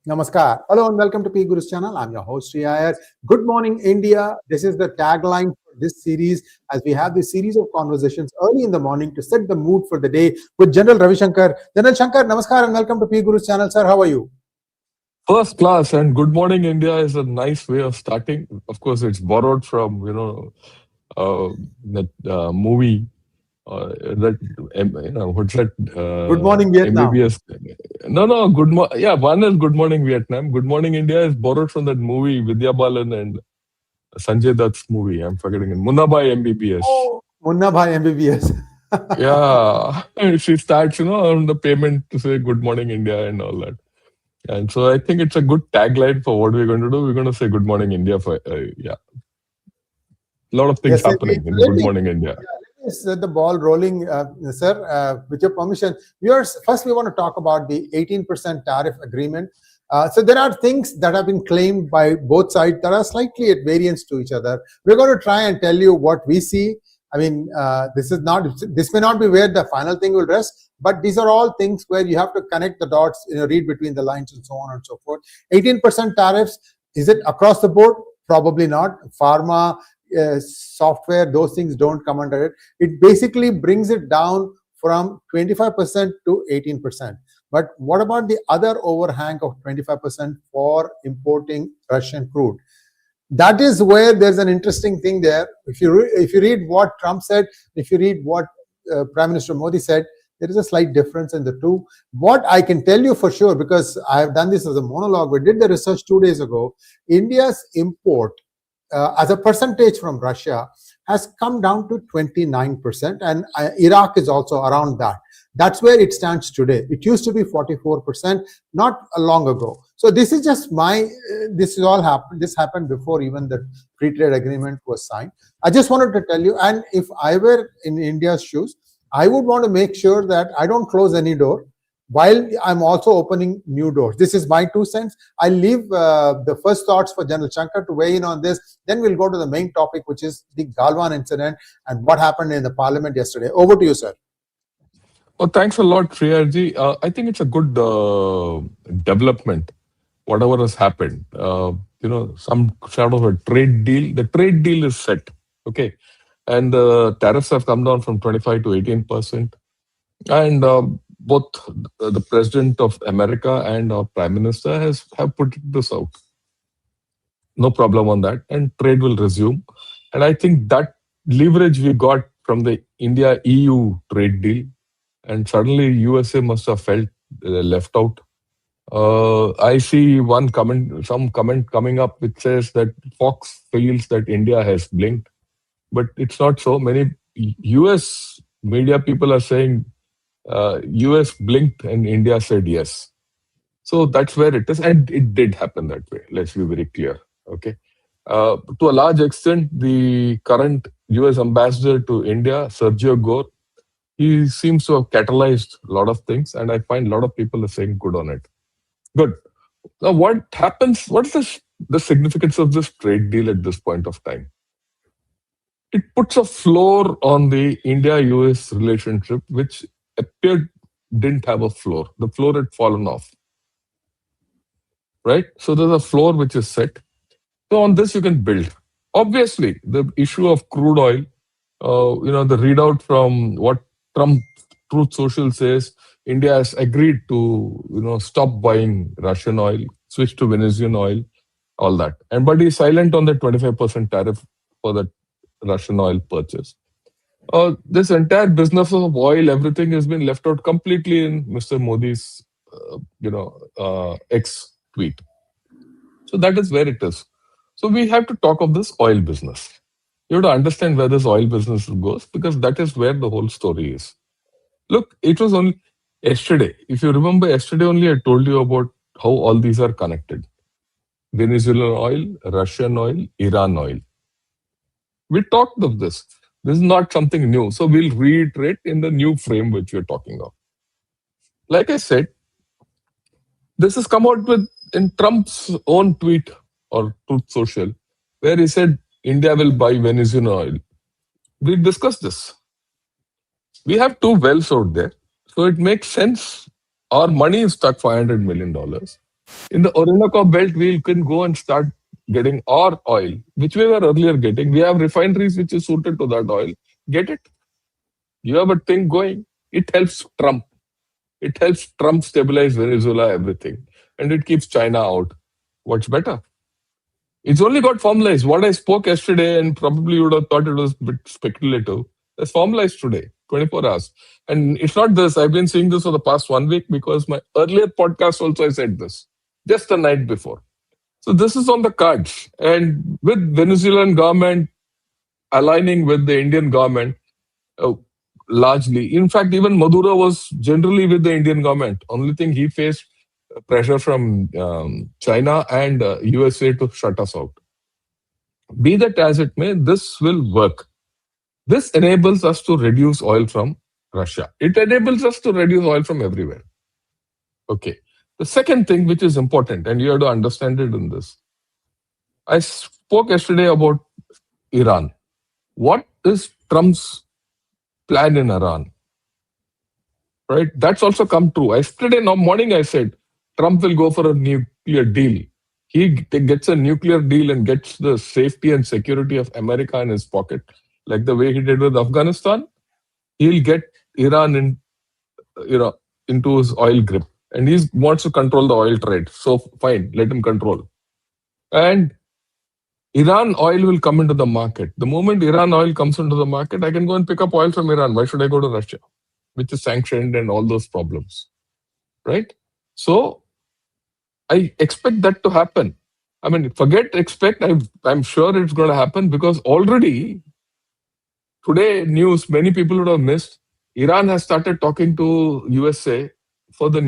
Namaskar. Hello and welcome to P Guru's channel. I'm your host, Shriyar. Good morning, India. This is the tagline for this series as we have this series of conversations early in the morning to set the mood for the day with General Ravi Shankar. General Shankar, Namaskar and welcome to P Guru's channel. Sir, how are you? First class and Good Morning India is a nice way of starting. Of course, it's borrowed from that movie that what's that Good morning, Vietnam. MBBS. No, yeah, one is Good Morning Vietnam. Good Morning India is borrowed from that movie Vidya Balan and Sanjay Dutt's movie. I'm forgetting it. Munna Bhai MBBS. Oh, Munna Bhai MBBS. Yeah, she starts on the payment to say Good Morning India and all that. And so I think it's a good tagline for what we're going to do. We're going to say Good Morning India for, yeah, a lot of things Yes, sir. happening in Let Good me Morning India. set the ball rolling, sir. With your permission, viewers, first we want to talk about the 18% tariff agreement. So there are things that have been claimed by both sides that are slightly at variance to each other. We're going to try and tell you what we see. I mean, this may not be where the final thing will rest, but these are all things where you have to connect the dots, read between the lines and so on and so forth. 18% tariffs, is it across the board? Probably not. Pharma, software, those things don't come under it. It basically brings it down from 25% to 18%. But what about the other overhang of 25% for importing Russian crude? That is where there's an interesting thing there. If you read what Trump said, if you read what Prime Minister Modi said, there is a slight difference in the two. What I can tell you for sure, because I have done this as a monologue, we did the research 2 days ago, India's import as a percentage from Russia has come down to 29%, and Iraq is also around that. That's where it stands today. It used to be 44% not long ago. So this is just this is all happened. This happened before even the free trade agreement was signed. I just wanted to tell you, and if I were in India's shoes, I would want to make sure that I don't close any door while I'm also opening new doors. This is my 2 cents. I'll leave the first thoughts for General Shankar to weigh in on this. Then we'll go to the main topic, which is the Galwan incident and what happened in the parliament yesterday. Over to you, sir. Well, thanks a lot, Shriyarji. I think it's a good development, whatever has happened. Some sort of a trade deal. The trade deal is set, okay? And the tariffs have come down from 25 to 18%. And both the president of America and our prime minister have put this out. No problem on that, and trade will resume. And I think that leverage we got from the India-EU trade deal, and suddenly USA must have felt left out. I see some comment coming up which says that Fox feels that India has blinked, but it's not so. Many US media people are saying US blinked and India said yes. So that's where it is. And it did happen that way. Let's be very clear. Okay. To a large extent, the current US ambassador to India, Sergio Gore, he seems to have catalyzed a lot of things. And I find a lot of people are saying good on it. Good. Now, what happens? What is the significance of this trade deal at this point of time? It puts a floor on the India-US relationship, which appeared didn't have a floor. The floor had fallen off. Right? So there's a floor which is set. So on this you can build. Obviously, the issue of crude oil, the readout from what Trump Truth Social says, India has agreed to, stop buying Russian oil, switch to Venezuelan oil, all that. But he's silent on the 25% tariff for the Russian oil purchase. This entire business of oil, everything has been left out completely in Mr. Modi's, X tweet. So that is where it is. So we have to talk of this oil business. You have to understand where this oil business goes, because that is where the whole story is. Look, it was only yesterday. If you remember, yesterday only I told you about how all these are connected. Venezuelan oil, Russian oil, Iran oil. We talked of this. This is not something new. So we'll reiterate in the new frame which we're talking of. Like I said, this has come out in Trump's own tweet or Truth Social, where he said India will buy Venezuelan oil. We discussed this. We have two wells out there, so it makes sense. Our money is stuck $500 million. In the Orinoco belt, we can go and start getting our oil, which we were earlier getting. We have refineries which is suited to that oil. Get it? You have a thing going. It helps Trump. It helps Trump stabilize Venezuela, everything. And it keeps China out. What's better? It's only got formalized. What I spoke yesterday, and probably you would have thought it was a bit speculative, that's formalized today, 24 hours. And it's not this. I've been seeing this for the past 1 week because my earlier podcast also I said this just the night before. So this is on the cards. And with Venezuelan government aligning with the Indian government, uh, largely. In fact, even Maduro was generally with the Indian government. Only thing he faced pressure from China and USA to shut us out. Be that as it may, this will work. This enables us to reduce oil from Russia. It enables us to reduce oil from everywhere. Okay. The second thing which is important, and you have to understand it in this. I spoke yesterday about Iran. What is Trump's plan in Iran? Right? That's also come true. Yesterday morning, I said Trump will go for a nuclear deal. He gets a nuclear deal and gets the safety and security of America in his pocket, like the way he did with Afghanistan. He'll get Iran into his oil grip, and he wants to control the oil trade. So fine, let him control. And Iran oil will come into the market. The moment Iran oil comes into the market, I can go and pick up oil from Iran. Why should I go to Russia, which is sanctioned and all those problems, right? So I expect that to happen. I mean, forget expect. I'm sure it's going to happen because already today news many people would have missed. Iran has started talking to USA for the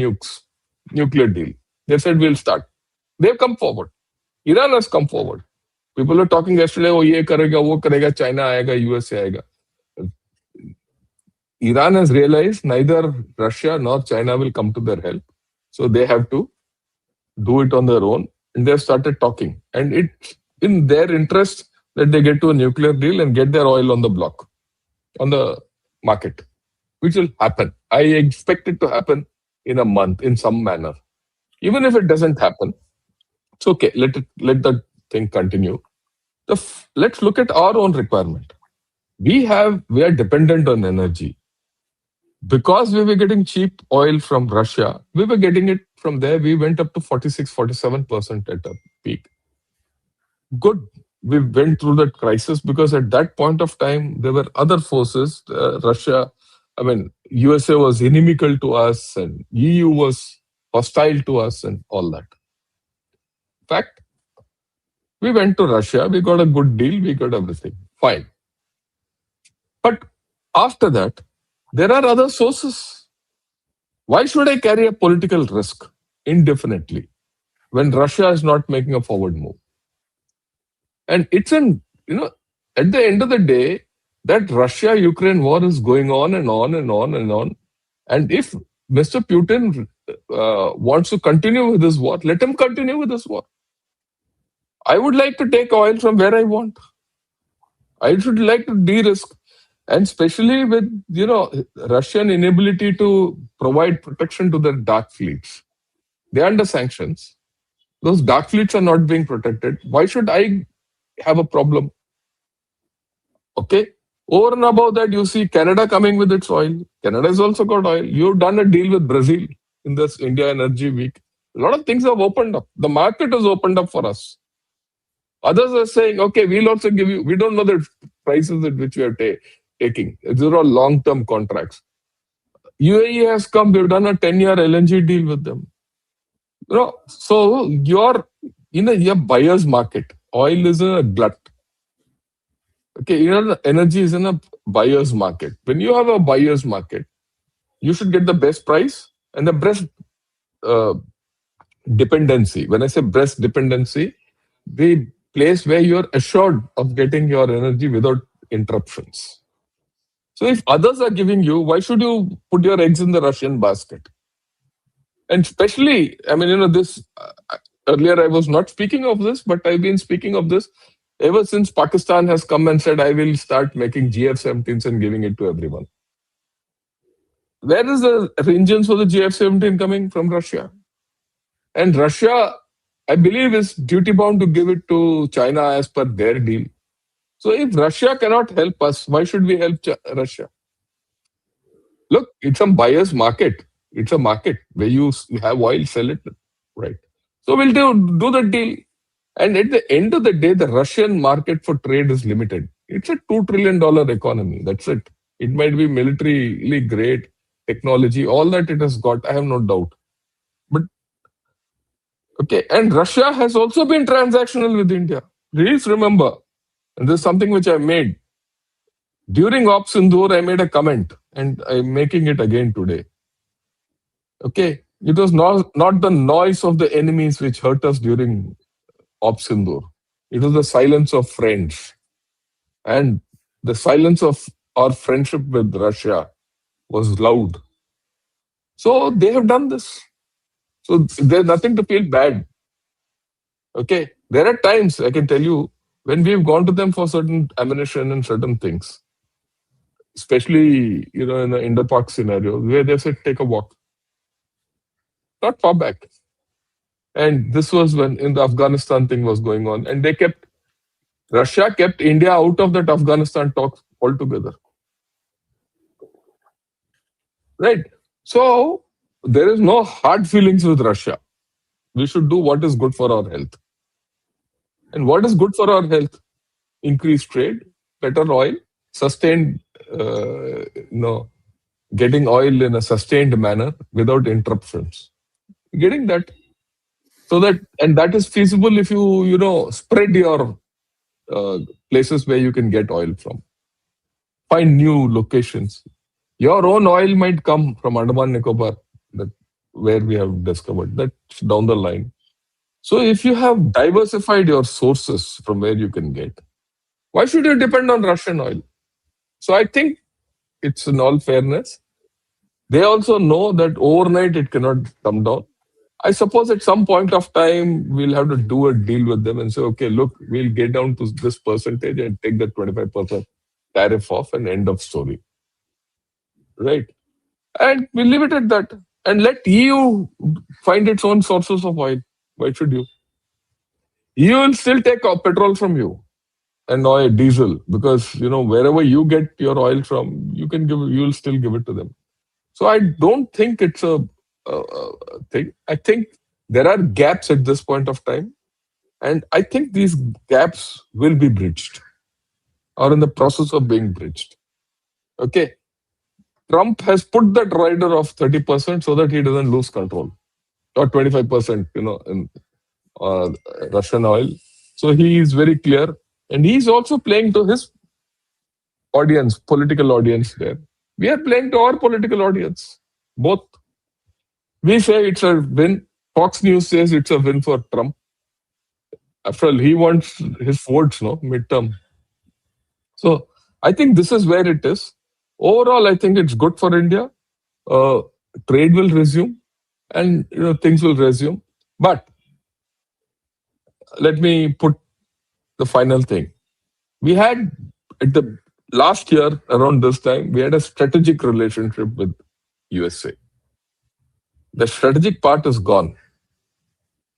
nuclear deal. They said we'll start. They've come forward. Iran has come forward. People were talking yesterday, oh, ye karega, wo karega, China aega, USA aega. Iran has realized neither Russia nor China will come to their help. So they have to do it on their own. And they've started talking. And it's in their interest that they get to a nuclear deal and get their oil on the block, on the market, which will happen. I expect it to happen in a month in some manner. Even if it doesn't happen, it's okay. Let the thing continue. Let's look at our own requirement. We are dependent on energy. Because we were getting cheap oil from Russia, we were getting it from there. We went up to 46, 47% at a peak. Good. We went through that crisis because at that point of time, there were other forces. USA was inimical to us and EU was hostile to us and all that. In fact, we went to Russia, we got a good deal, we got everything. Fine. But after that, there are other sources. Why should I carry a political risk indefinitely when Russia is not making a forward move? And it's at the end of the day, that Russia-Ukraine war is going on and on and on and on. And if Mr. Putin wants to continue with this war, let him continue with this war. I would like to take oil from where I want. I should like to de-risk. And especially with, Russian inability to provide protection to their dark fleets. They're under sanctions. Those dark fleets are not being protected. Why should I have a problem? Okay. Over and above that, you see Canada coming with its oil. Canada has also got oil. You've done a deal with Brazil in this India Energy Week. A lot of things have opened up. The market has opened up for us. Others are saying, okay, we'll also give you, we don't know the prices at which we are taking. These are all long-term contracts. UAE has come, we've done a 10-year LNG deal with them. So you're in a buyer's market. Oil is in a glut. Okay, the energy is in a buyer's market. When you have a buyer's market, you should get the best price and the best dependency. When I say best dependency, the place where you're assured of getting your energy without interruptions. So if others are giving you, why should you put your eggs in the Russian basket? And especially, this earlier I was not speaking of this, but I've been speaking of this ever since Pakistan has come and said, I will start making GF-17s and giving it to everyone. Where is the engines for the GF-17 coming from Russia? And Russia, I believe, is duty bound to give it to China as per their deal. So if Russia cannot help us, why should we help Russia? Look, it's a buyer's market. It's a market where you have oil, sell it, right? So we'll do the deal. And at the end of the day, the Russian market for trade is limited. It's a $2 trillion economy. That's it. It might be militarily great, technology, all that it has got, I have no doubt. But okay, and Russia has also been transactional with India. Please remember, and this is something which I made during Op Sindoor, I made a comment, and I'm making it again today. Okay, it was not the noise of the enemies which hurt us during Op Sindoor. It was the silence of friends. And the silence of our friendship with Russia was loud. So they have done this. So there's nothing to feel bad. Okay. There are times, I can tell you, when we've gone to them for certain ammunition and certain things, especially, in the Indo-Pak scenario, where they said, take a walk. Not far back. And this was when in the Afghanistan thing was going on. And Russia kept India out of that Afghanistan talks altogether. Right? So there is no hard feelings with Russia. We should do what is good for our health. And what is good for our health? Increased trade, better oil, sustained, getting oil in a sustained manner without interruptions. Getting that. And that is feasible if you, spread your places where you can get oil from. Find new locations. Your own oil might come from Andaman Nicobar, where we have discovered. That's down the line. So if you have diversified your sources from where you can get, why should you depend on Russian oil? So I think it's in all fairness. They also know that overnight it cannot come down. I suppose at some point of time, we'll have to do a deal with them and say, okay, look, we'll get down to this percentage and take that 25% tariff off and end of story. Right? And we'll leave it at that. And let EU find its own sources of oil. Why should you? EU will still take petrol from you and oil, diesel, because wherever you get your oil from, you will still give it to them. So I don't think it's a thing. I think there are gaps at this point of time, and I think these gaps will be bridged or in the process of being bridged. Okay. Trump has put that rider of 30% so that he doesn't lose control, or 25%, in Russian oil. So he is very clear, and he's also playing to his audience, political audience there. We are playing to our political audience, both. We say it's a win. Fox News says it's a win for Trump. After all, he wants his votes, midterm. So I think this is where it is. Overall, I think it's good for India. Trade will resume, and things will resume. But let me put the final thing. We had at the last year around this time, we had a strategic relationship with USA. The strategic part is gone.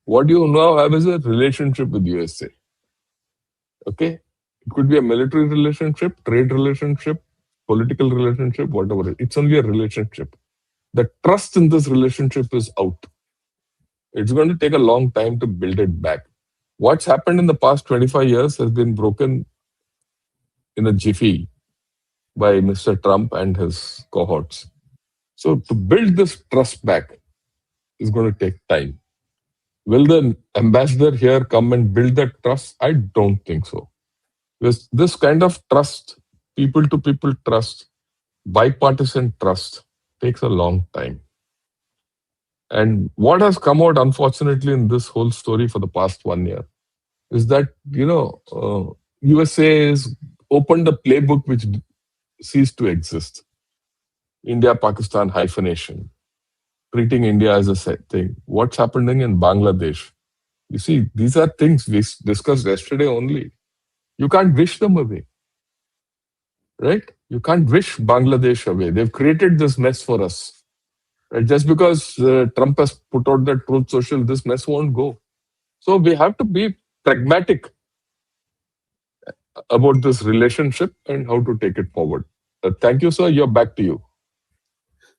What you now have is a relationship with USA. Okay? It could be a military relationship, trade relationship, political relationship, whatever. It's only a relationship. The trust in this relationship is out. It's going to take a long time to build it back. What's happened in the past 25 years has been broken in a jiffy by Mr. Trump and his cohorts. So to build this trust back is going to take time. Will the ambassador here come and build that trust? I don't think so. Because this kind of trust, people to people trust, bipartisan trust, takes a long time. And what has come out, unfortunately, in this whole story for the past 1 year is that, USA has opened a playbook which ceased to exist. India-Pakistan hyphenation, treating India as a thing. What's happening in Bangladesh? You see, these are things we discussed yesterday only. You can't wish them away. Right? You can't wish Bangladesh away. They've created this mess for us. Just because Trump has put out the truth social, this mess won't go. So we have to be pragmatic about this relationship and how to take it forward. Thank you, sir. You're back to you.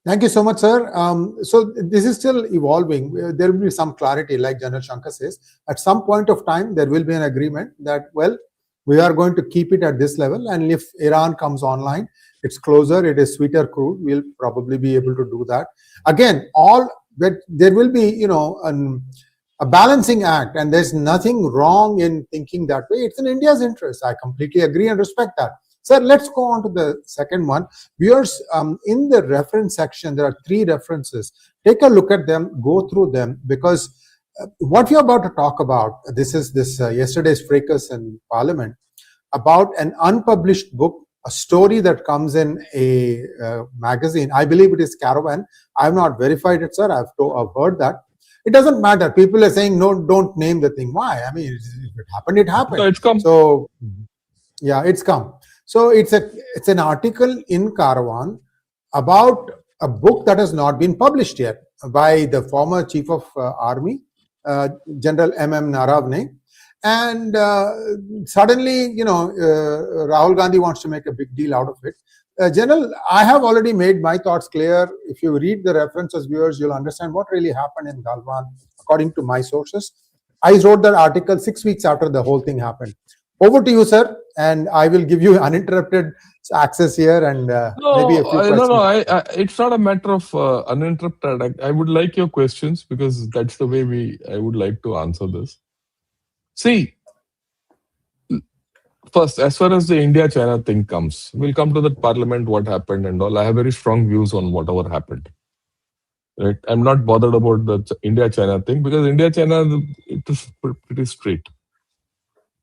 Thank you so much, sir. So this is still evolving. There will be some clarity, like General Shankar says. At some point of time, there will be an agreement that, well, we are going to keep it at this level. And if Iran comes online, it's closer, it is sweeter crude, we'll probably be able to do that. Again, but there will be, a balancing act, and there's nothing wrong in thinking that way. It's in India's interest. I completely agree and respect that. Sir, let's go on to the second one. Viewers, in the reference section, there are 3 references. Take a look at them, go through them, because what we're about to talk about, this is yesterday's fracas in Parliament, about an unpublished book, a story that comes in a magazine. I believe it is Caravan. I have not verified it, sir. I've heard that. It doesn't matter. People are saying, no, don't name the thing. Why? I mean, if it happened, it happened. No, it's come. So, yeah, it's come. So it's an article in Caravan about a book that has not been published yet by the former Chief of Army, General M.M. Naravne. And suddenly, Rahul Gandhi wants to make a big deal out of it. General, I have already made my thoughts clear. If you read the references, viewers, you'll understand what really happened in Galwan, according to my sources. I wrote that article 6 weeks after the whole thing happened. Over to you, sir, and I will give you uninterrupted access here and maybe a few questions. No, it's not a matter of uninterrupted. I would like your questions because that's the way I would like to answer this. See, first, as far as the India-China thing comes, we'll come to the Parliament, what happened and all. I have very strong views on whatever happened. Right? I'm not bothered about the India-China thing because India-China, it is pretty straight.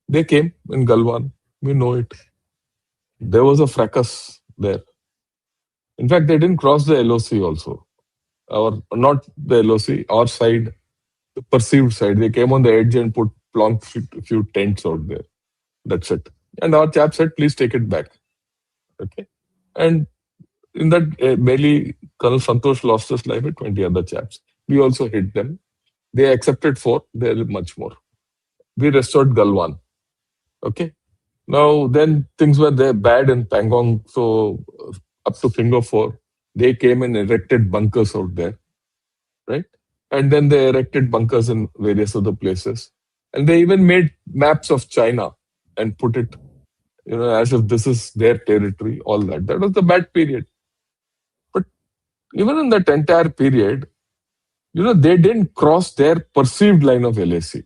They came in Galwan. We know it. There was a fracas there. In fact, they didn't cross the LOC also. Or not the LOC, our side, the perceived side. They came on the edge and plonked a few tents out there. That's it. And our chap said, please take it back. Okay. And in that, barely Colonel Santosh lost his life with 20 other chaps. We also hit them. They accepted 4. There is much more. We restored Galwan. Okay. Now, then things were there bad in Pangong. So up to Finger 4, they came and erected bunkers out there. Right. And then they erected bunkers in various other places. And they even made maps of China and put it, as if this is their territory, all that. That was the bad period. But even in that entire period, they didn't cross their perceived line of LAC.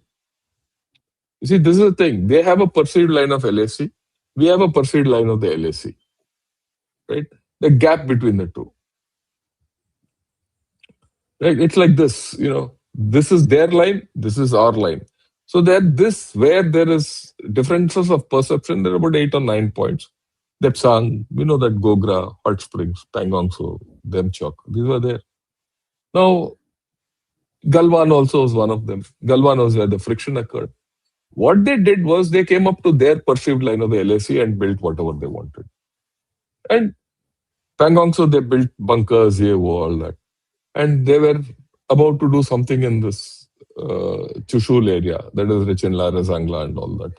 You see, this is the thing. They have a perceived line of LAC. We have a perceived line of the LAC. Right? The gap between the two. Right? It's like this, this is their line, this is our line. So where there is differences of perception, there are about 8 or 9 points. That Sang, that Gogra, Hot Springs, Pangongso, Demchok, these were there. Now, Galwan also was one of them. Galwan was where the friction occurred. What they did was they came up to their perceived line of the LAC and built whatever they wanted. And Pangongso, they built bunkers, all that. And they were about to do something in this Chushul area, that is Rechinla, Razangla and all that.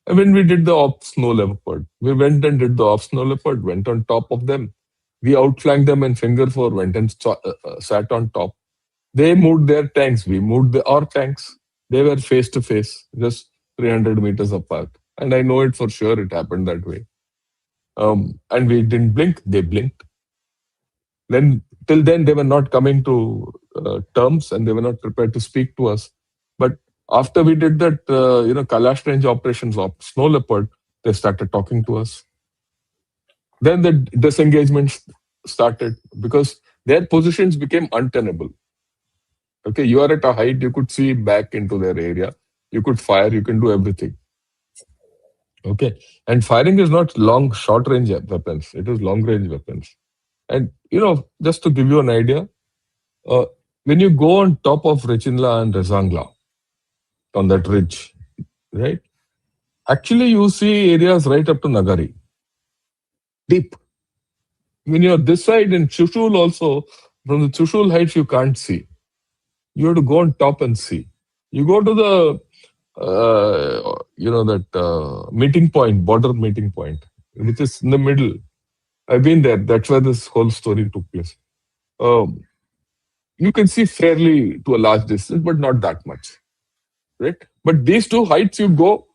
And when we did the Op Snow Leopard, we went and did the Op Snow Leopard, went on top of them. We outflanked them in Finger 4, went and sat on top. They moved their tanks, we moved our tanks. They were face to face, just 300 meters apart. And I know it for sure, it happened that way. And we didn't blink, they blinked. Then, till then, they were not coming to terms and they were not prepared to speak to us. But after we did that, Kailash Range operations of Snow Leopard, they started talking to us. Then the disengagement started because their positions became untenable. Okay, you are at a height, you could see back into their area. You could fire, you can do everything. Okay, and firing is not short range weapons. It is long range weapons. And, just to give you an idea, when you go on top of Rechinla and Rezangla, on that ridge, right? Actually, you see areas right up to Nagari. Deep. When you're this side in Chushul also, From the Chushul Heights, you can't see. You have to go on top and see. You go to the, that meeting point, border meeting point, which is in the middle. I've been there. That's where this whole story took place. Um, you can see fairly to a large distance, but not that much, right? But these two heights, you go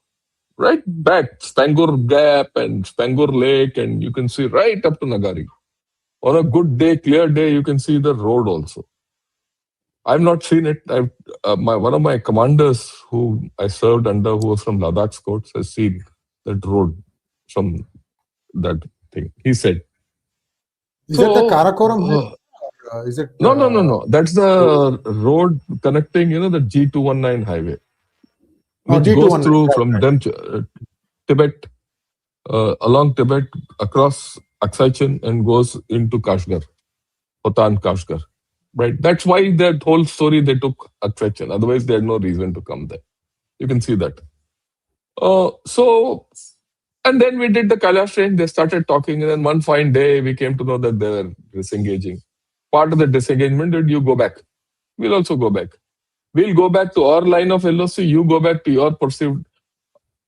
right back, Spangor Gap and Spangor Lake, and you can see right up to Nagari. On a good day, clear day, you can see the road also. I've not seen it. One of my commanders who I served under, who was from Ladakh Scouts, has seen that road from that thing. He said. Is that the So, Karakoram? Is it? No. That's the road connecting, the G219 highway, Oh, which goes G219. through from them Tibet, along Tibet, across Aksai Chin, and goes into Kashgar, Hotan Kashgar. Right. That's why that whole story they took Aksai Chin. Otherwise, they had no reason to come there. You can see that. And then we did the Kailash train. They started talking, and then one fine day we came to know that they were disengaging. Part of the disengagement did you go back? We'll also go back. We'll go back to our line of LOC. You go back to your perceived.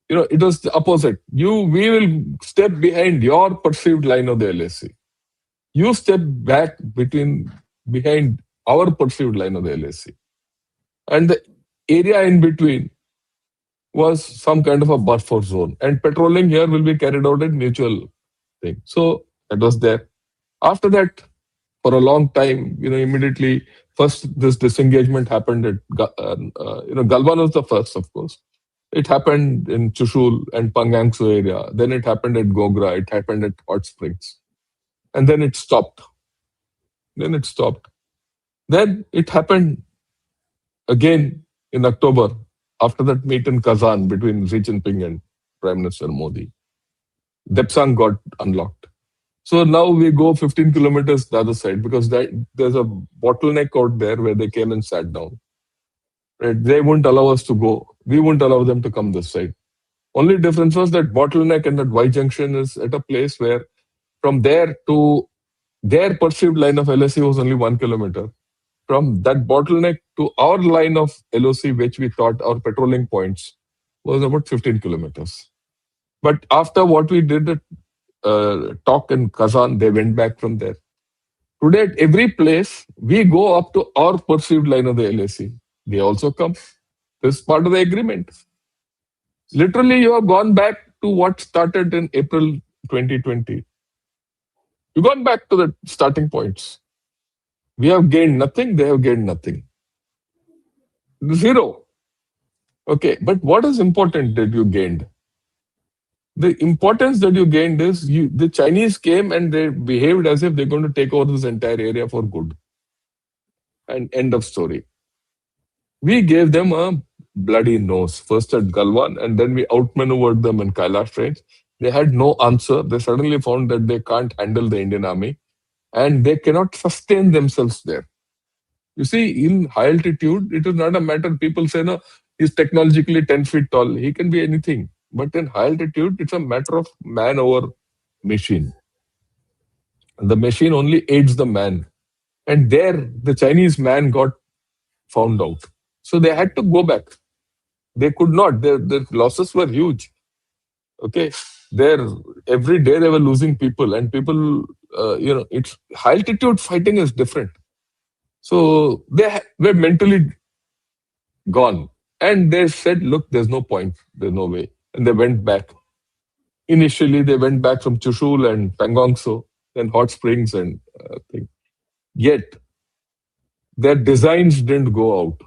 It was the opposite. We will step behind your perceived line of the LAC. You step back behind our perceived line of the LAC. And the area in between was some kind of a buffer zone. And patrolling here will be carried out at mutual thing. So that was there. After that, for a long time, immediately, first this disengagement happened at, Galwan was the first, of course. It happened in Chushul and Pangangso area. Then it happened at Gogra. It happened at Hot Springs. And then it stopped. Then it happened again in October, after that meet in Kazan between Xi Jinping and Prime Minister Modi. Depsang got unlocked. So now we go 15 kilometers the other side, because there's a bottleneck out there where they came and sat down. Right? They wouldn't allow us to go. We wouldn't allow them to come this side. Only difference was that bottleneck and that Y junction is at a place where from there to their perceived line of LSE was only 1 kilometer. From that bottleneck to our line of LOC, which we thought our patrolling points, was about 15 kilometers. But after what we did at talk in Kazan, they went back from there. Today, at every place, we go up to our perceived line of the LAC. They also come. This is part of the agreement. Literally, you have gone back to what started in April 2020. You've gone back to the starting points. We have gained nothing, they have gained nothing. Zero. Okay, but what is important that you gained? The importance that you gained is the Chinese came and they behaved as if they're going to take over this entire area for good. And end of story. We gave them a bloody nose, first at Galwan, and then we outmaneuvered them in Kailash trains. They had no answer. They suddenly found that they can't handle the Indian army and they cannot sustain themselves there. You see, in high altitude, it is not a matter, people say, no, he's technologically 10 feet tall. He can be anything. But in high altitude, it's a matter of man over machine. And the machine only aids the man. And there, the Chinese man got found out. So they had to go back. They could not. Their losses were huge. Okay. Every day they were losing people. And people, it's high altitude fighting is different. So they were mentally gone. And they said, look, there's no point. There's no way. And they went back. Initially, they went back from Chushul and Pangongso, then Hot Springs and things. Yet, their designs didn't go out.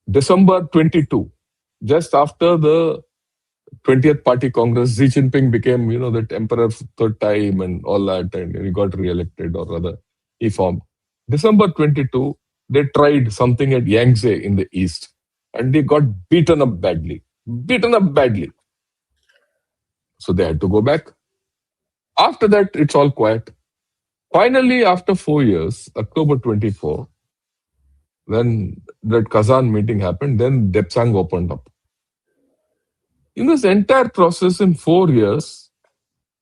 December 22, just after the 20th Party Congress, Xi Jinping became, that emperor third time and all that, and he got re-elected, or rather, he formed. December 22, they tried something at Yangtze in the east, and they got beaten up badly. So they had to go back. After that, it's all quiet. Finally, after 4 years, October 24, when that Kazan meeting happened, then Depsang opened up. In this entire process in 4 years,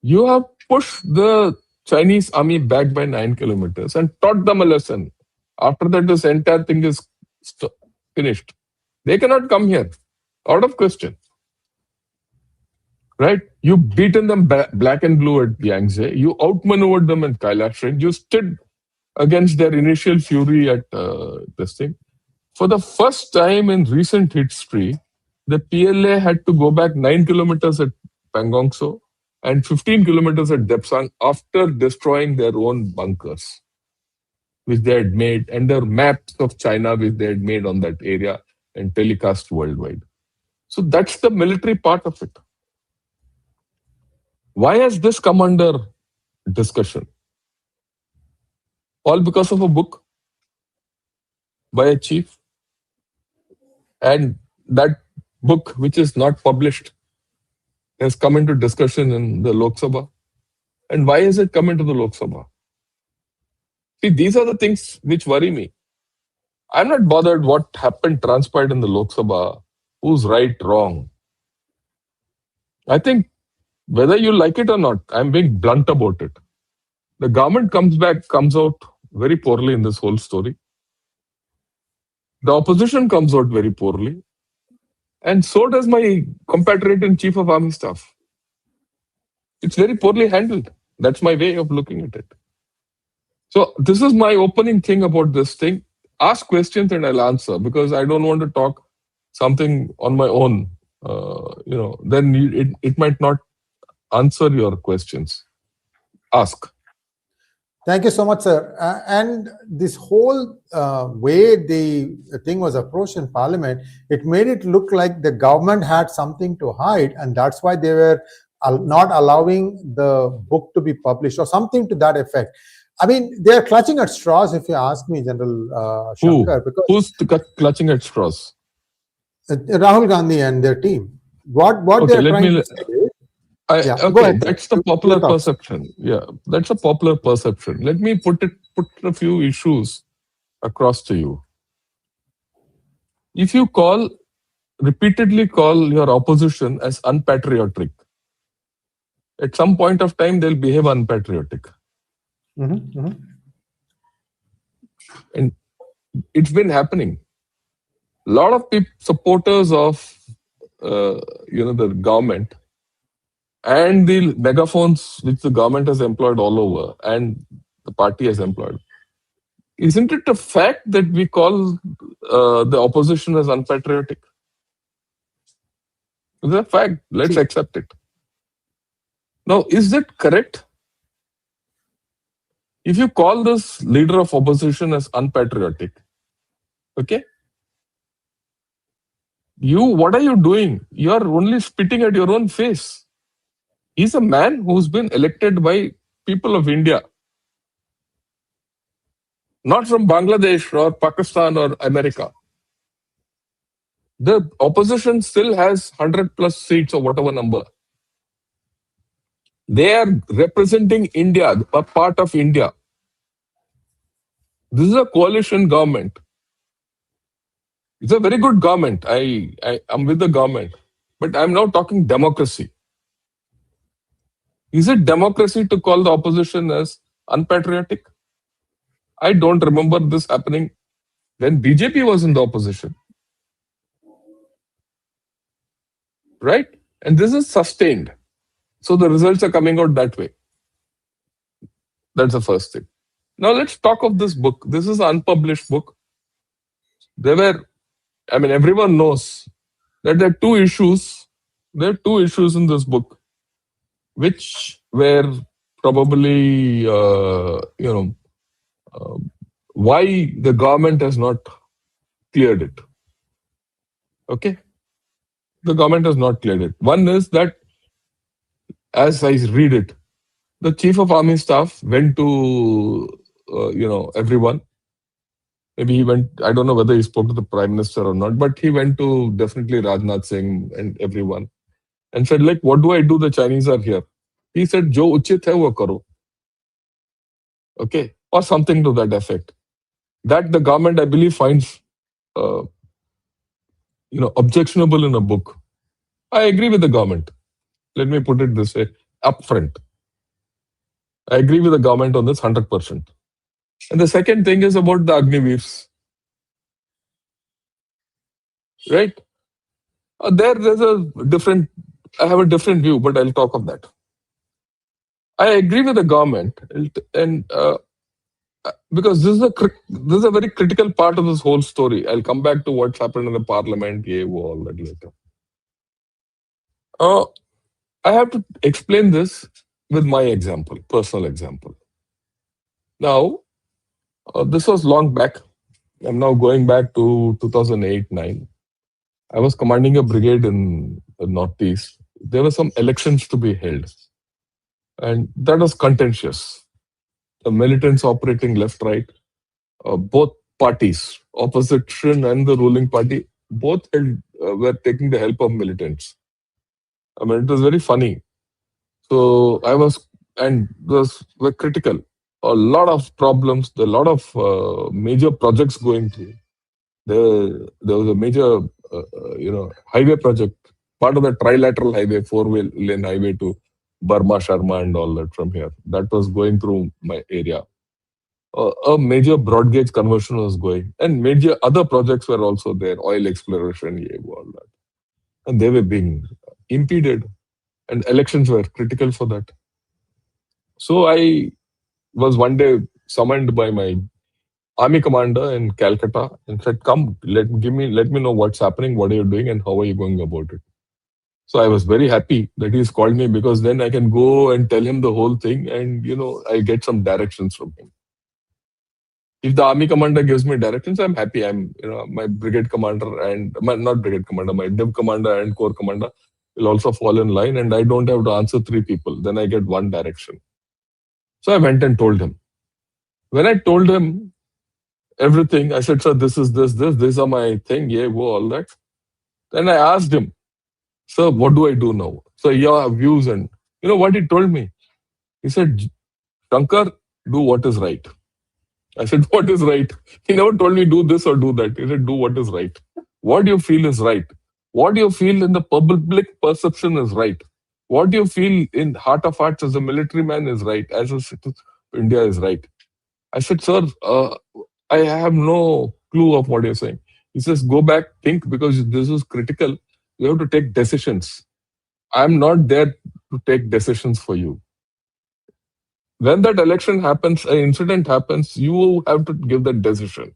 you have pushed the Chinese army back by 9 kilometers and taught them a lesson. After that, this entire thing is finished. They cannot come here. Out of question. Right? You beaten them black and blue at Yangtze. You outmaneuvered them in Kailash Range. You stood against their initial fury at this thing. For the first time in recent history, the PLA had to go back 9 kilometers at Pangong Tso and 15 kilometers at Depsang after destroying their own bunkers, which they had made, and their maps of China, which they had made on that area and telecast worldwide. So that's the military part of it. Why has this come under discussion? All because of a book by a chief. And that book, which is not published, has come into discussion in the Lok Sabha. And why has it come into the Lok Sabha? See, these are the things which worry me. I'm not bothered what happened, transpired in the Lok Sabha, who's right, wrong. I think whether you like it or not, I'm being blunt about it. The government comes out very poorly in this whole story. The opposition comes out very poorly. And so does my compatriot and chief of army staff. It's very poorly handled. That's my way of looking at it. So this is my opening thing about this thing. Ask questions and I'll answer, because I don't want to talk something on my own. Then it might not answer your questions. Ask. Thank you so much, sir. And this whole way the thing was approached in Parliament, it made it look like the government had something to hide, and that's why they were not allowing the book to be published or something to that effect. I mean, they are clutching at straws, if you ask me, General Shankar. Because who's clutching at straws? Rahul Gandhi and their team. What okay, they are trying to say is, okay, that's the popular perception. Yeah, that's a popular perception. Let me put a few issues across to you. If you repeatedly call your opposition as unpatriotic, at some point of time they'll behave unpatriotic. And it's been happening. A lot of supporters of the government and the megaphones which the government has employed all over and the party has employed. Isn't it a fact that we call the opposition as unpatriotic? It's a fact. Let's accept it. Now, is that correct? If you call this leader of opposition as unpatriotic, okay? What are you doing? You are only spitting at your own face. He's a man who's been elected by people of India, not from Bangladesh or Pakistan or America. The opposition still has 100 plus seats or whatever number. They are representing India, a part of India. This is a coalition government. It's a very good government. I'm with the government. But I'm now talking democracy. Is it democracy to call the opposition as unpatriotic? I don't remember this happening when BJP was in the opposition. Right? And this is sustained. So the results are coming out that way. That's the first thing. Now let's talk of this book. This is an unpublished book. Everyone knows that there are two issues. There are two issues in this book, which were probably, why the government has not cleared it. Okay? The government has not cleared it. One is that, as I read it, the Chief of Army Staff went to, everyone. Maybe he went, I don't know whether he spoke to the Prime Minister or not, but he went to definitely Rajnath Singh and everyone and said, like, what do I do? The Chinese are here. He said, Jo uchit hai wo karo. Okay? Or something to that effect. That the government, I believe, finds, objectionable in a book. I agree with the government. Let me put it this way, upfront. I agree with the government on this 100%. And the second thing is about the Agniveers, right? There's a different, I have a different view, but I'll talk of that. I agree with the government, and because this is a very critical part of this whole story. I'll come back to what's happened in the parliament, all that later. Uh, I have to explain this with my example, personal example. Now, this was long back. I'm now going back to 2008-9. I was commanding a brigade in the Northeast. There were some elections to be held, and that was contentious. The militants operating left, right, both parties, opposition and the ruling party, both were taking the help of militants. I mean, it was very funny. So I was, and those were critical. A lot of problems, a lot of major projects going through. There was a major, highway project, part of the trilateral highway, four-way lane highway to Burma, Sharma, and all that from here. That was going through my area. A major broad gauge conversion was going, and major other projects were also there, oil exploration, all that. And they were being impeded, and elections were critical for that. So I was one day summoned by my army commander in Calcutta and said, "Come, let me know what's happening, what are you doing, and how are you going about it." So I was very happy that he's called me, because then I can go and tell him the whole thing, and I get some directions from him. If the army commander gives me directions, I'm happy. My brigade commander and not brigade commander, my div commander and corps commander will also fall in line, and I don't have to answer three people. Then I get one direction. So I went and told him. When I told him everything, I said, "Sir, this is this, these are my thing, all that." Then I asked him, "Sir, what do I do now?" So your views, and you know what he told me? He said, "Shankar, do what is right." I said, "What is right?" He never told me do this or do that. He said, "Do what is right. What you feel is right. What you feel in the public perception is right. What you feel in heart of hearts as a military man is right. As a citizen of India is right." I said, "Sir, I have no clue of what you're saying." He says, "Go back, think, because this is critical. You have to take decisions. I'm not there to take decisions for you. When that election happens, an incident happens, you have to give that decision.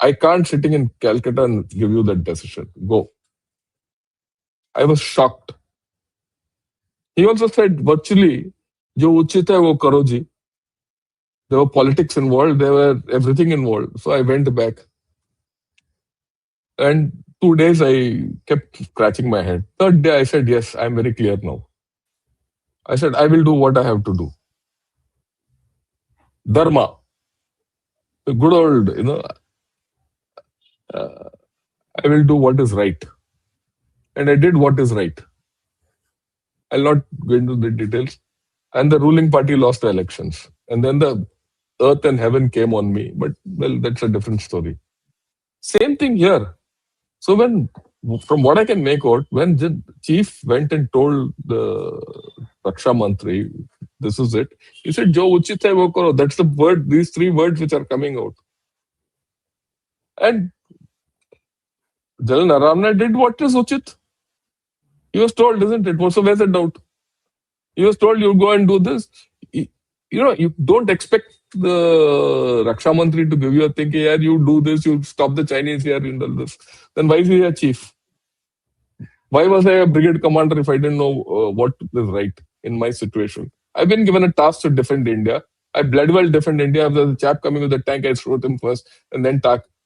I can't sitting in Calcutta and give you that decision. Go." I was shocked. He also said, "Virtually, jo uchit hai wo karo ji." There were politics involved, there were everything involved. So I went back. And 2 days I kept scratching my head. Third day I said, "Yes, I'm very clear now." I said, "I will do what I have to do. Dharma, the good old, uh, I will do what is right." And I did what is right. I'll not go into the details. And the ruling party lost the elections. And then the earth and heaven came on me. But, well, that's a different story. Same thing here. So from what I can make out, when the chief went and told the Raksha Mantri, this is it, he said, "Jo uchit hai wo karo." That's the word, these three words which are coming out. And General Naramne did what is uchit. He was told, isn't it? So where's the doubt? He was told, "You go and do this." You don't expect the Raksha Mantri to give you a thing, "Yeah, you do this, you stop the Chinese here, you do this." Then why is he a chief? Why was I a brigade commander if I didn't know what is right in my situation? I've been given a task to defend India. I blood well defend India. If there's a chap coming with a tank, I shoot him first and then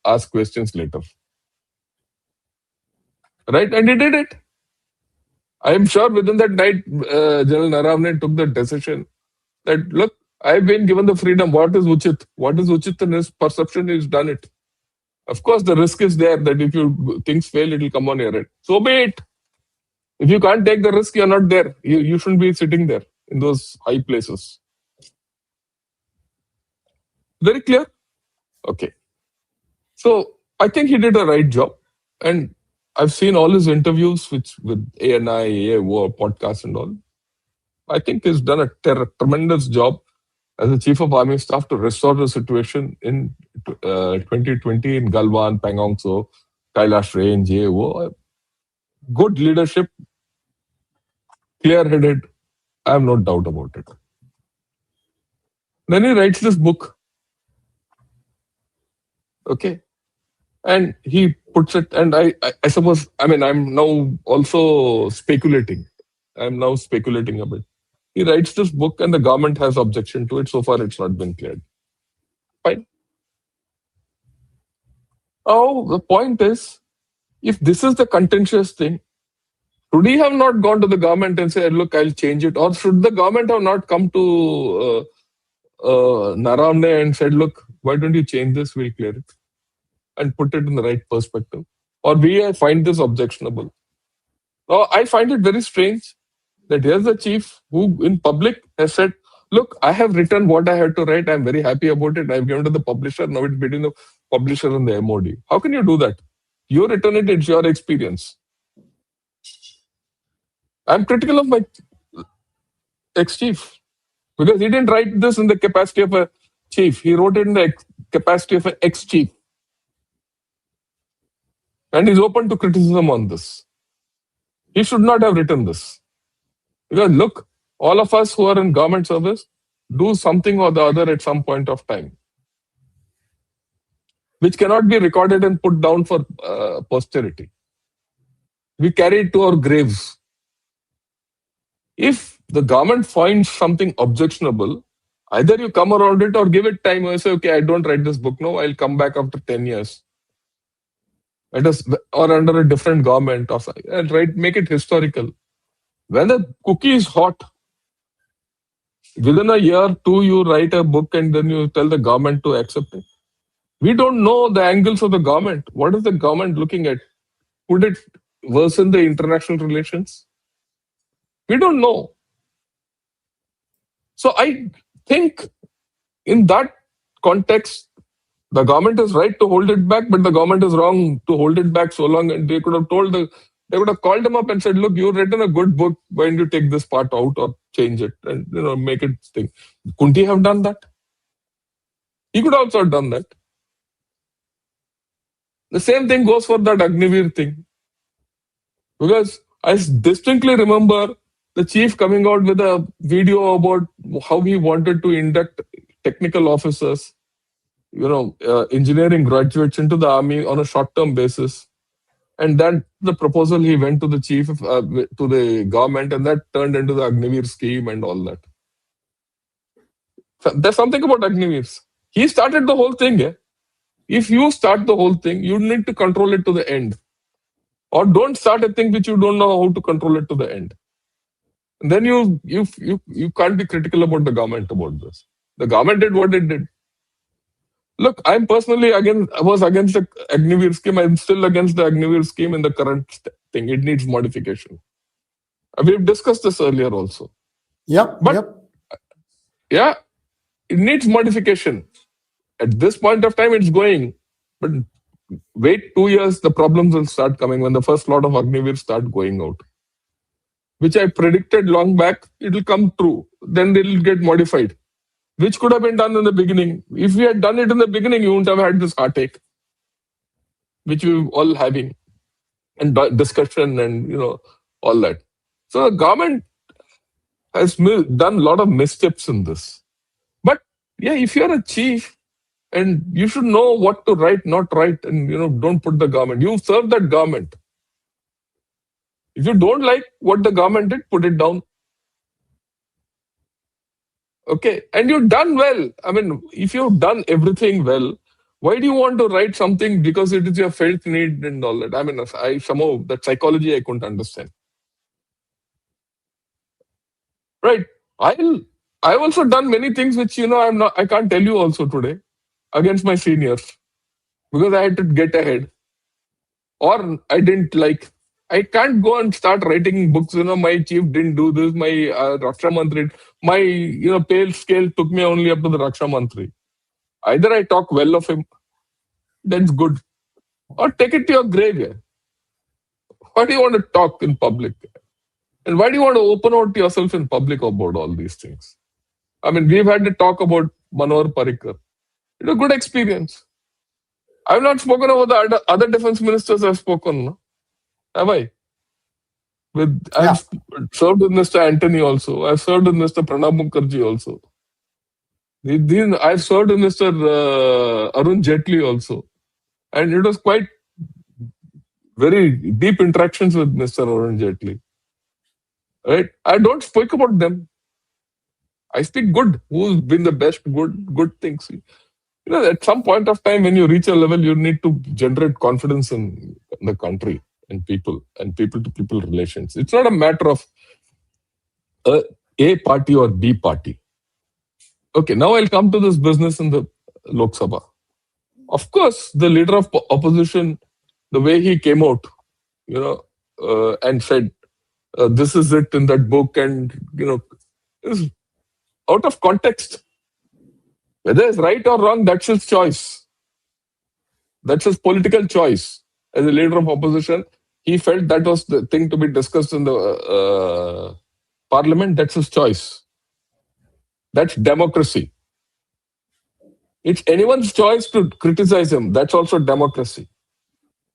ask questions later. Right? And he did it. I am sure within that night, General Naravne took the decision that, look, I've been given the freedom. What is Uchit? What is Uchit in his perception? He's done it. Of course, the risk is there that if things fail, it will come on your head. So be it. If you can't take the risk, you're not there. You shouldn't be sitting there in those high places. Very clear? Okay. So I think he did a right job. And I've seen all his interviews with ANI, AAO, podcasts and all. I think he's done a tremendous job. as the Chief of Army Staff to restore the situation in 2020 in Galwan, Pangong Tso, Kailash Range, good leadership, clear-headed. I have no doubt about it. Then he writes this book, okay, and he puts it. And I suppose, I mean, I'm now also speculating. I'm now speculating a bit. He writes this book, and the government has objection to it. So far, it's not been cleared. Fine. Oh, the point is, if this is the contentious thing, should he have not gone to the government and said, look, I'll change it? Or should the government have not come to Naramne and said, look, why don't you change this? We'll clear it and put it in the right perspective. Or I find this objectionable. Now, I find it very strange that here's a chief who in public has said, look, I have written what I had to write. I'm very happy about it. I've given to the publisher. Now it's between the publisher and the MOD. How can you do that? You written it, it's your experience. I'm critical of my ex-chief because he didn't write this in the capacity of a chief. He wrote it in the capacity of an ex-chief. And he's open to criticism on this. He should not have written this. Because look, all of us who are in government service do something or the other at some point of time, which cannot be recorded and put down for posterity. We carry it to our graves. If the government finds something objectionable, either you come around it or give it time and say, okay, I don't write this book now, I'll come back after 10 years. Or under a different government, or and make it historical. When the cookie is hot, within a year, 2, you write a book and then you tell the government to accept it. We don't know the angles of the government. What is the government looking at? Could it worsen the international relations? We don't know. So I think in that context, the government is right to hold it back, but the government is wrong to hold it back so long. And they could have they would have called him up and said, look, you've written a good book. Why don't you take this part out or change it and make it thing? Couldn't he have done that? He could also have done that. The same thing goes for that Agnivir thing. Because I distinctly remember the chief coming out with a video about how he wanted to induct technical officers, engineering graduates into the army on a short-term basis. And then the proposal he went to the chief, to the government, and that turned into the Agnivir scheme and all that. So there's something about Agnivirs. He started the whole thing. Yeah? If you start the whole thing, you need to control it to the end. Or don't start a thing which you don't know how to control it to the end. And then you can't be critical about the government about this. The government did what it did. Look, I'm personally was against the Agnivir scheme. I'm still against the Agnivir scheme in the current thing. It needs modification. We've discussed this earlier also. Yep. Yeah, it needs modification. At this point of time, it's going. But wait 2 years, the problems will start coming when the first lot of Agnivir start going out. Which I predicted long back, it will come true. Then they will get modified. Which could have been done in the beginning. If we had done it in the beginning, you wouldn't have had this heartache, which we all having, and discussion and all that. So the government has done a lot of missteps in this. But yeah, if you're a chief, and you should know what to write, not write, and don't put the government. You serve that government. If you don't like what the government did, put it down. Okay, and you've done well. I mean, if you've done everything well, why do you want to write something because it is your felt need and all that? I mean, somehow that psychology I couldn't understand. Right? I've also done many things which I can't tell you also today against my seniors because I had to get ahead, or I didn't like. I can't go and start writing books. My chief didn't do this. My Raksha Mantri, my pay scale took me only up to the Raksha Mantri. Either I talk well of him, that's good, or take it to your grave. Yeah. Why do you want to talk in public? And why do you want to open out yourself in public about all these things? I mean, we've had to talk about Manohar Parrikar. It was a good experience. I've not spoken about the other defense ministers I've spoken, no? Have I? I've served with Mr. Antony also. I've served with Mr. Pranab Mukherjee also. I've served with Mr. Arun Jaitley also. And it was quite very deep interactions with Mr. Arun Jaitley. Right? I don't speak about them. I speak good. Who's been the best, good things. At some point of time, when you reach a level, you need to generate confidence in the country and people to people relations. It's not a matter of A party or B party. Okay, now I'll come to this business in the Lok Sabha. Of course, the leader of opposition, the way he came out, and said, this is it in that book, and, is out of context. Whether it's right or wrong, that's his choice. That's his political choice. As a leader of opposition, he felt that was the thing to be discussed in the parliament. That's his choice. That's democracy. It's anyone's choice to criticize him. That's also democracy.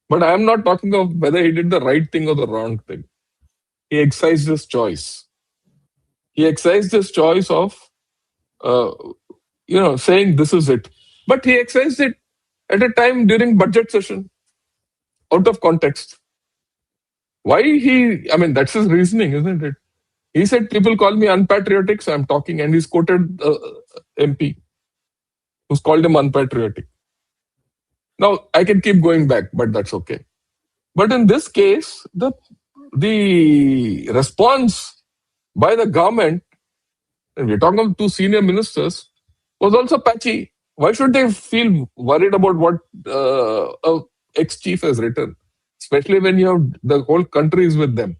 But I am not talking of whether he did the right thing or the wrong thing. He exercised his choice. He exercised his choice of, saying this is it. But he exercised it at a time during budget session, out of context. Why that's his reasoning, isn't it? He said, people call me unpatriotic, so I'm talking, and he's quoted MP who's called him unpatriotic. Now, I can keep going back, but that's okay. But in this case, the response by the government, and we're talking about two senior ministers, was also patchy. Why should they feel worried about what a ex-chief has written? Especially when you have the whole country is with them.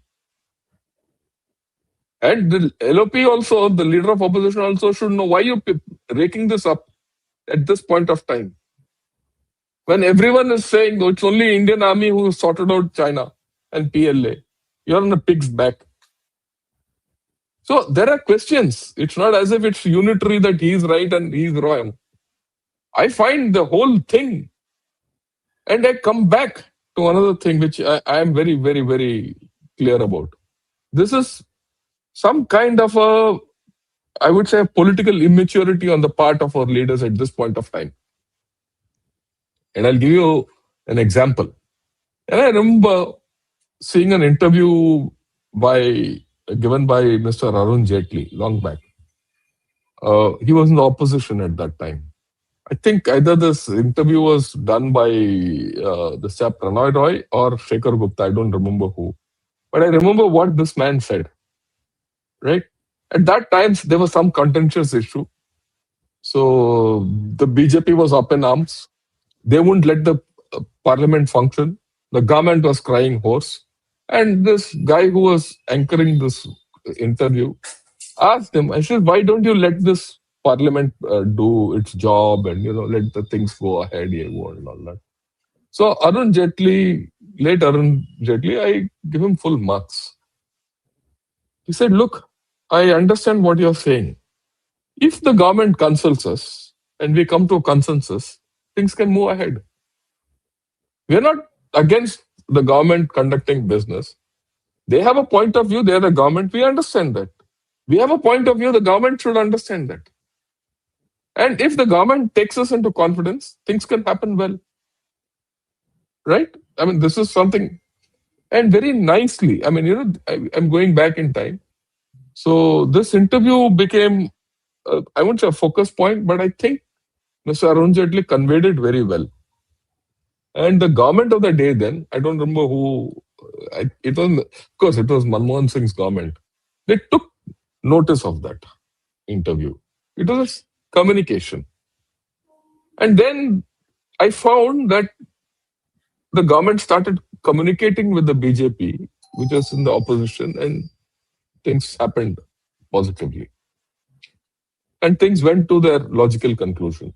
And the LOP also, the leader of opposition also should know why you're raking this up at this point of time. When everyone is saying, it's only Indian Army who sorted out China and PLA. You're on a pig's back. So there are questions. It's not as if it's unitary that he's right and he's wrong. I find the whole thing. And I come back to another thing which I am very, very, very clear about. This is some kind of I would say, political immaturity on the part of our leaders at this point of time. And I'll give you an example. And I remember seeing an interview given by Mr. Arun Jaitley long back. He was in the opposition at that time. I think either this interview was done by the chap Pranoy Roy or Shekhar Gupta. I don't remember who. But I remember what this man said. Right? At that time, there was some contentious issue. So the BJP was up in arms. They wouldn't let the parliament function. The government was crying hoarse. And this guy who was anchoring this interview asked him, I said, why don't you let this parliament do its job and, let the things go ahead and all that. So late Arun Jaitley, I give him full marks. He said, look, I understand what you're saying. If the government consults us and we come to a consensus, things can move ahead. We are not against the government conducting business. They have a point of view, they are the government, we understand that. We have a point of view, the government should understand that. And if the government takes us into confidence, things can happen well. Right? This is something, and very nicely, I'm going back in time. So this interview became, I wouldn't say a focus point, but I think Mr. Arun Jaitley conveyed it very well. And the government of the day then, I don't remember who, it was Manmohan Singh's government. They took notice of that interview. It was communication. And then I found that the government started communicating with the BJP, which was in the opposition, and things happened positively. And things went to their logical conclusion.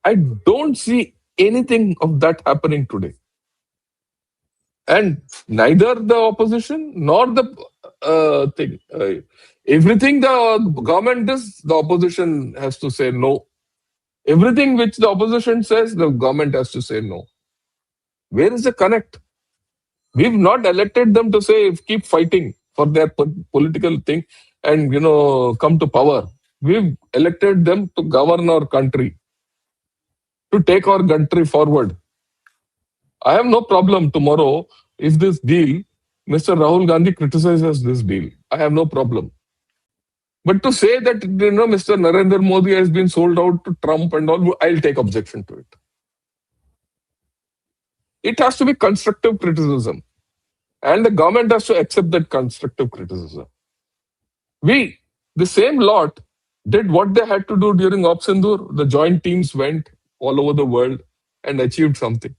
I don't see anything of that happening today. And neither the opposition nor the thing. Everything the government does, the opposition has to say no. Everything which the opposition says, the government has to say no. Where is the connect? We've not elected them to say keep fighting for their political thing and come to power. We've elected them to govern our country, to take our country forward. I have no problem tomorrow if this deal, Mr. Rahul Gandhi criticizes this deal. I have no problem. But to say that Mr. Narendra Modi has been sold out to Trump and all, I'll take objection to it. It has to be constructive criticism. And the government has to accept that constructive criticism. The same lot, did what they had to do during Op Sindoor. The joint teams went all over the world and achieved something.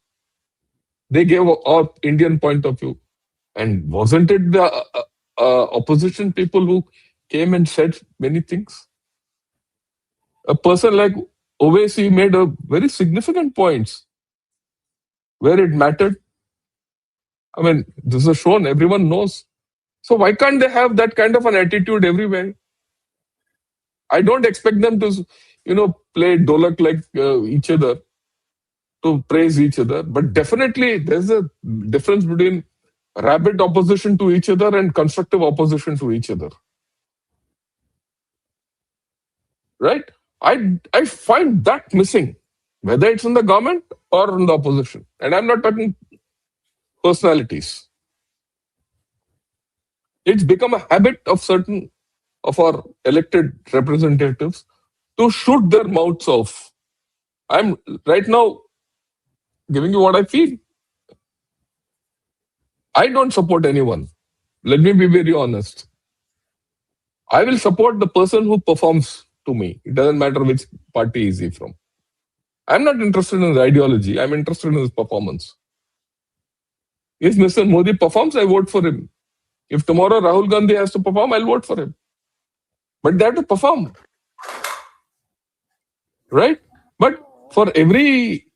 They gave our Indian point of view. And wasn't it the opposition people who came and said many things? A person like Owaisi made a very significant points where it mattered. I mean, this is shown, everyone knows. So why can't they have that kind of an attitude everywhere? I don't expect them to, play dolak like each other, to praise each other. But definitely there's a difference between rabid opposition to each other and constructive opposition to each other. Right? I find that missing, whether it's in the government or in the opposition. And I'm not talking personalities. It's become a habit of certain of our elected representatives to shoot their mouths off. I'm right now giving you what I feel. I don't support anyone. Let me be very honest. I will support the person who performs to me. It doesn't matter which party is he from. I'm not interested in his ideology. I'm interested in his performance. If Mr. Modi performs, I vote for him. If tomorrow Rahul Gandhi has to perform, I'll vote for him. But they have to perform. Right? But for every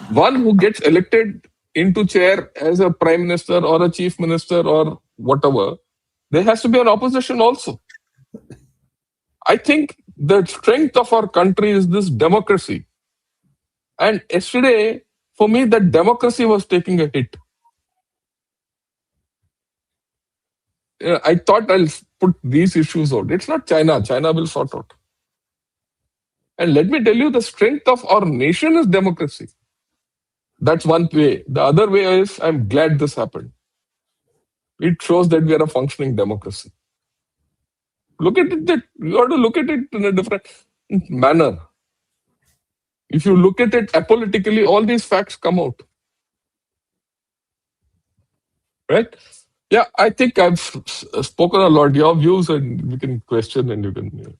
one who gets elected into chair as a prime minister or a chief minister or whatever, there has to be an opposition also. I think the strength of our country is this democracy. And yesterday, for me, that democracy was taking a hit. I thought I'll put these issues out. It's not China. China will sort out. And let me tell you, the strength of our nation is democracy. That's one way. The other way is, I'm glad this happened. It shows that we are a functioning democracy. Look at it. You have to look at it in a different manner. If you look at it apolitically, all these facts come out. Right? Yeah, I think I've spoken a lot. Your views, and we can question and you can.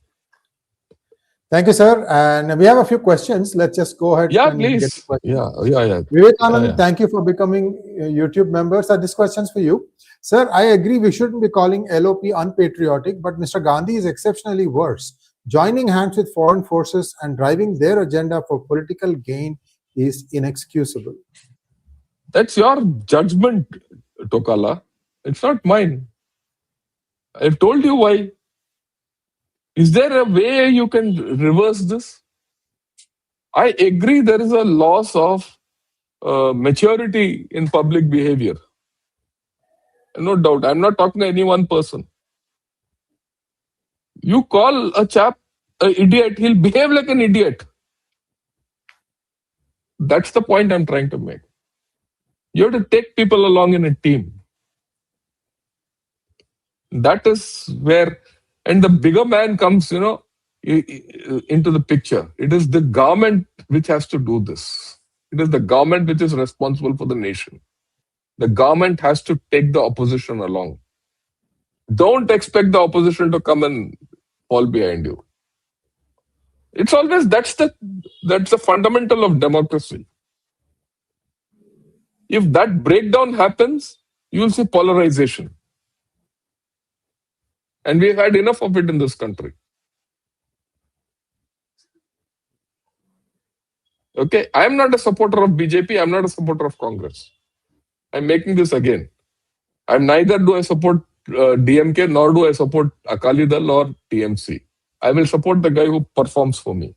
Thank you, sir. And we have a few questions. Let's just go ahead. Yeah, and please. Get the questions. Yeah. Vivekanand, thank you for becoming YouTube members. This question's for you. Sir, I agree we shouldn't be calling LOP unpatriotic, but Mr. Gandhi is exceptionally worse. Joining hands with foreign forces and driving their agenda for political gain is inexcusable. That's your judgment, Tokala. It's not mine. I've told you why. Is there a way you can reverse this? I agree there is a loss of maturity in public behavior. No doubt. I'm not talking to any one person. You call a chap an idiot, he'll behave like an idiot. That's the point I'm trying to make. You have to take people along in a team. That is where, and the bigger man comes, into the picture. It is the government which has to do this. It is the government which is responsible for the nation. The government has to take the opposition along. Don't expect the opposition to come and fall behind you. It's always, that's the fundamental of democracy. If that breakdown happens, you'll see polarization. And we've had enough of it in this country. Okay, I'm not a supporter of BJP. I'm not a supporter of Congress. I'm making this again. I'm neither do I support DMK, nor do I support Akali Dal or TMC. I will support the guy who performs for me.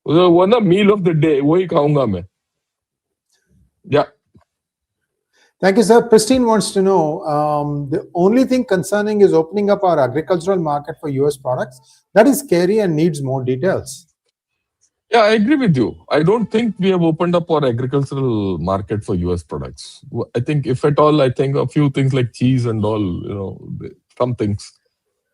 वो ना meal of the day, वही खाऊंगा मैं. Yeah. Thank you, sir. Pristine wants to know, the only thing concerning is opening up our agricultural market for US products. That is scary and needs more details. Yeah, I agree with you. I don't think we have opened up our agricultural market for US products. I think, if at all, I think a few things like cheese and all, some things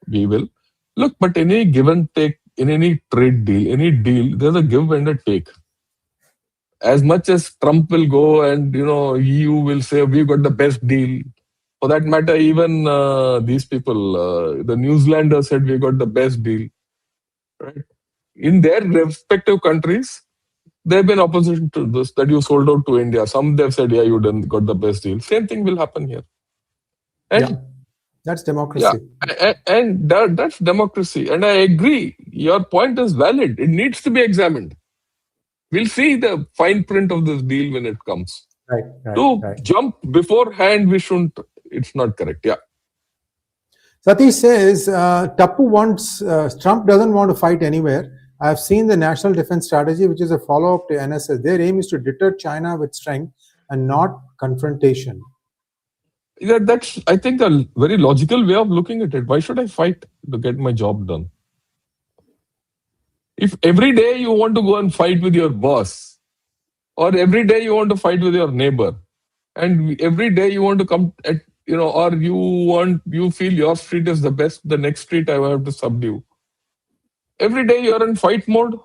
we will. Look, but any give and take, in any trade deal, any deal, there's a give and a take. As much as Trump will go and, EU will say, we got the best deal. For that matter, even these people, the New Zealanders said we got the best deal. Right? In their respective countries, they've been opposition to this, that you sold out to India. Some they've said, yeah, you done got the best deal. Same thing will happen here. And yeah, that's democracy. Yeah, and that's democracy. And I agree. Your point is valid. It needs to be examined. We'll see the fine print of this deal when it comes. Right. Jump beforehand, we shouldn't. It's not correct. Yeah. Satish says, Trump doesn't want to fight anywhere. I've seen the National Defense Strategy, which is a follow-up to NSS. Their aim is to deter China with strength and not confrontation. Yeah, that's, I think, a very logical way of looking at it. Why should I fight to get my job done? If every day you want to go and fight with your boss, or every day you want to fight with your neighbor, and every day you want to come at, or you feel your street is the best, the next street I have to subdue. Every day you're in fight mode.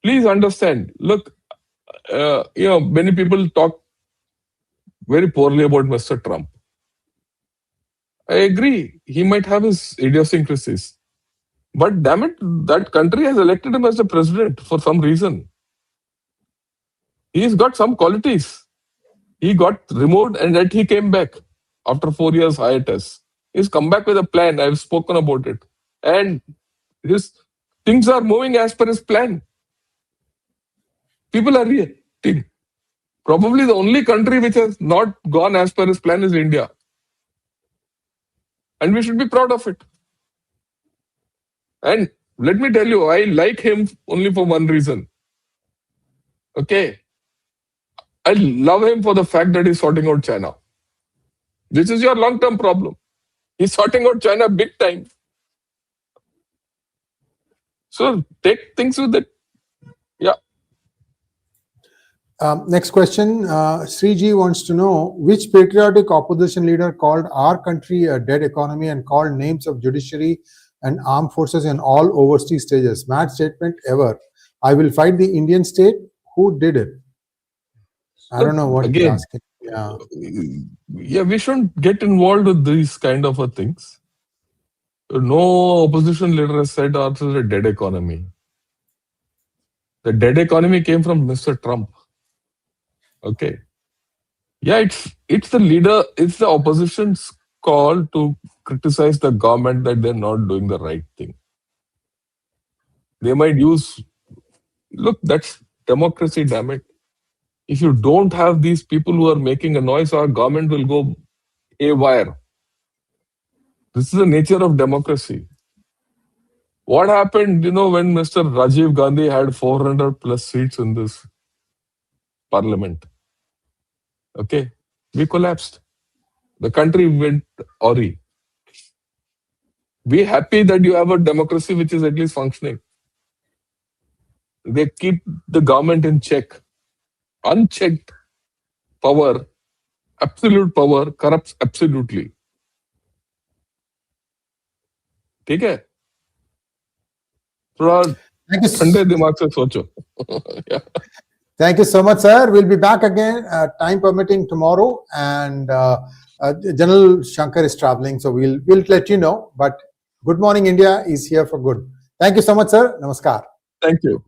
Please understand. Look, many people talk very poorly about Mr. Trump. I agree. He might have his idiosyncrasies. But damn it, that country has elected him as the president for some reason. He's got some qualities. He got removed and yet he came back after 4 years hiatus. He's come back with a plan. I've spoken about it. And his things are moving as per his plan. People are reacting. Probably the only country which has not gone as per his plan is India. And we should be proud of it. And let me tell you, I like him only for one reason. Okay. I love him for the fact that he's sorting out China. This is your long-term problem. He's sorting out China big time. So take things with it. Yeah. Next question. Sriji wants to know, which patriotic opposition leader called our country a dead economy and called names of judiciary and armed forces in all overseas stages? Mad statement ever. I will fight the Indian state. Who did it? I don't know what he's asking. Yeah, we shouldn't get involved with these kind of things. No opposition leader has said ours is a dead economy. The dead economy came from Mr. Trump. Okay. Yeah, it's the leader, it's the opposition's call to criticize the government that they're not doing the right thing. They might use, look, that's democracy, damn it. If you don't have these people who are making a noise, our government will go haywire. This is the nature of democracy. What happened, when Mr. Rajiv Gandhi had 400 plus seats in this parliament? Okay, we collapsed. The country went awry. Be happy that you have a democracy which is at least functioning. They keep the government in check. Unchecked power, absolute power, corrupts absolutely. ठीक है? थोड़ा ठंडे दिमाग से सोचो. Thank you so much, sir. We'll be back again, time permitting, tomorrow. And General Shankar is traveling, so we'll let you know. But Good Morning India is here for good. Thank you so much, sir. Namaskar. Thank you.